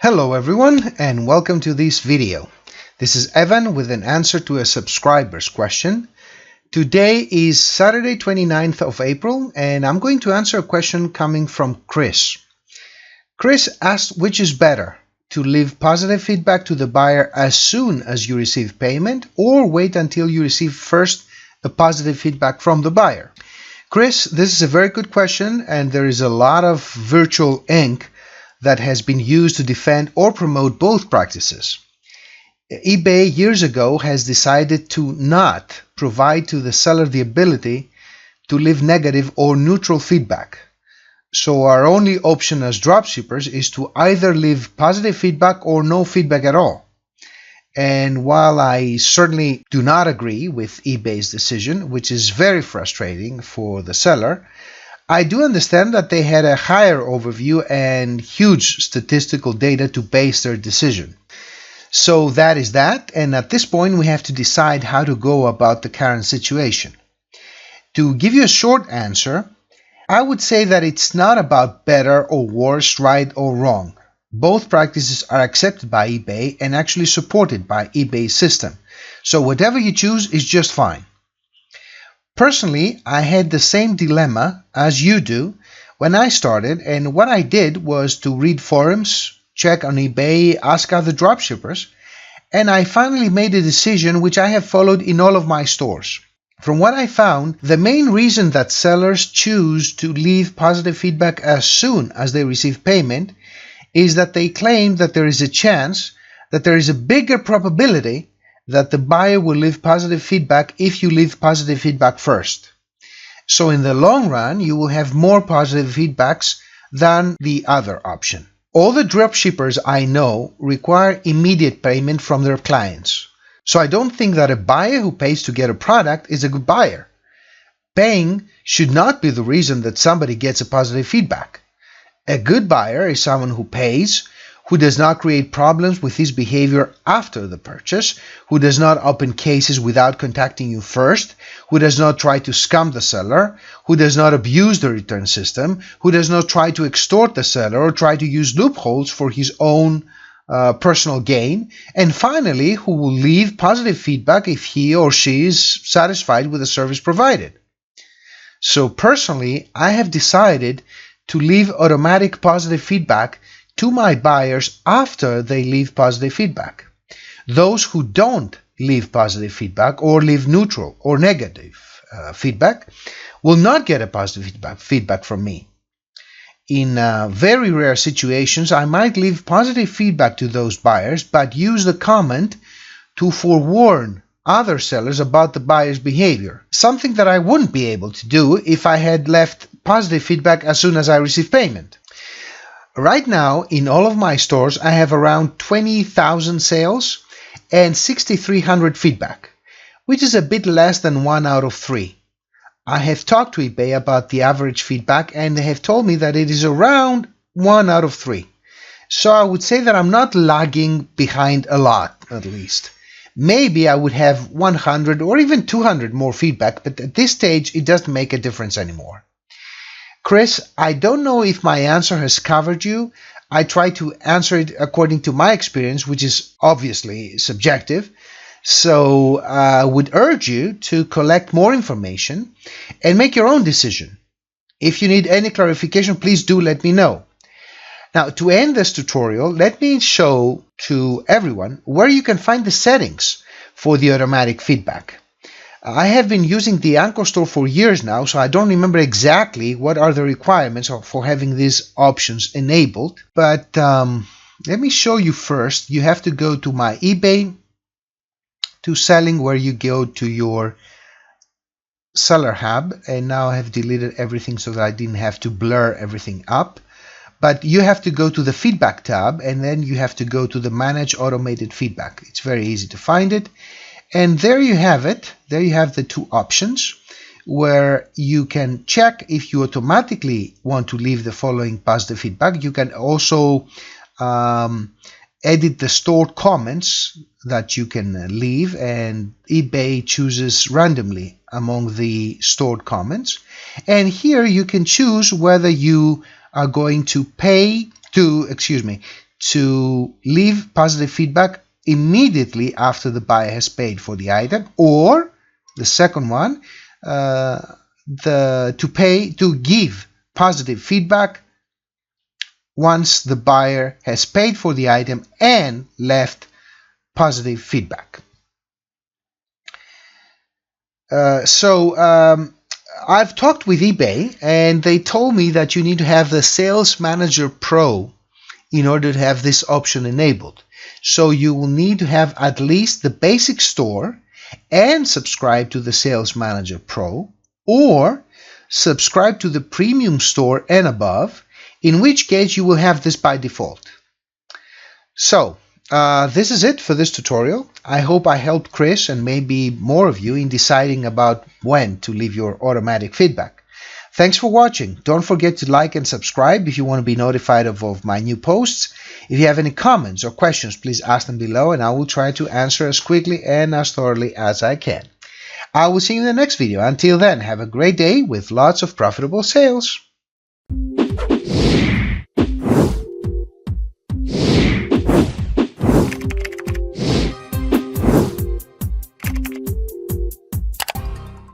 Hello everyone and welcome to this video. This is Evan with an answer to a subscriber's question. Today is Saturday 29th of April and I'm going to answer a question coming from Chris. Chris asked which is better, to leave positive feedback to the buyer as soon as you receive payment or wait until you receive first a positive feedback from the buyer. Chris, this is a very good question and there is a lot of virtual ink that has been used to defend or promote both practices. eBay years ago has decided to not provide to the seller the ability to leave negative or neutral feedback. So our only option as dropshippers is to either leave positive feedback or no feedback at all. And while I certainly do not agree with eBay's decision, which is very frustrating for the seller, I do understand that they had a higher overview and huge statistical data to base their decision. So that is that, and at this point we have to decide how to go about the current situation. To give you a short answer, I would say that it's not about better or worse, right or wrong. Both practices are accepted by eBay and actually supported by eBay's system. So whatever you choose is just fine. Personally, I had the same dilemma as you do when I started, and what I did was to read forums, check on eBay, ask other dropshippers, and I finally made a decision which I have followed in all of my stores. From what I found, the main reason that sellers choose to leave positive feedback as soon as they receive payment is that they claim that there is a chance, that there is a bigger probability that the buyer will leave positive feedback if you leave positive feedback first. So in the long run, you will have more positive feedbacks than the other option. All the dropshippers I know require immediate payment from their clients. So I don't think that a buyer who pays to get a product is a good buyer. Paying should not be the reason that somebody gets a positive feedback. A good buyer is someone who pays, who does not create problems with his behavior after the purchase, who does not open cases without contacting you first, who does not try to scam the seller, who does not abuse the return system, who does not try to extort the seller or try to use loopholes for his own personal gain, and finally, who will leave positive feedback if he or she is satisfied with the service provided. So personally, I have decided to leave automatic positive feedback to my buyers after they leave positive feedback. Those who don't leave positive feedback or leave neutral or negative feedback will not get a positive feedback from me. In very rare situations, I might leave positive feedback to those buyers, but use the comment to forewarn other sellers about the buyer's behavior, something that I wouldn't be able to do if I had left positive feedback as soon as I received payment. Right now, in all of my stores, I have around 20,000 sales and 6,300 feedback, which is a bit less than 1 out of 3. I have talked to eBay about the average feedback and they have told me that it is around 1 out of 3. So I would say that I'm not lagging behind a lot, at least. Maybe I would have 100 or even 200 more feedback, but at this stage, it doesn't make a difference anymore. Chris, I don't know if my answer has covered you. I try to answer it according to my experience, which is obviously subjective. So I would urge you to collect more information and make your own decision. If you need any clarification, please do let me know. Now, to end this tutorial, let me show to everyone where you can find the settings for the automatic feedback. I have been using the Anchor store for years now, so I don't remember exactly what are the requirements for having these options enabled. But let me show you first. You have to go to my eBay to selling, where you go to your seller hub. And now I have deleted everything so that I didn't have to blur everything up. But you have to go to the feedback tab and then you have to go to the manage automated feedback. It's very easy to find it. And there you have it. There you have the two options where you can check if you automatically want to leave the following positive feedback. You can also edit the stored comments that you can leave, and eBay chooses randomly among the stored comments. And here you can choose whether you are going to pay to to leave positive feedback immediately after the buyer has paid for the item, or the second one, to give positive feedback once the buyer has paid for the item and left positive feedback. I've talked with eBay, and they told me that you need to have the Sales Manager Pro in order to have this option enabled. So you will need to have at least the basic store and subscribe to the Sales Manager Pro, or subscribe to the Premium Store and above, in which case you will have this by default. So this is it for this tutorial. I hope I helped Chris and maybe more of you in deciding about when to leave your automatic feedback. Thanks for watching. Don't forget to like and subscribe if you want to be notified of my new posts. If you have any comments or questions, please ask them below and I will try to answer as quickly and as thoroughly as I can. I will see you in the next video. Until then, have a great day with lots of profitable sales.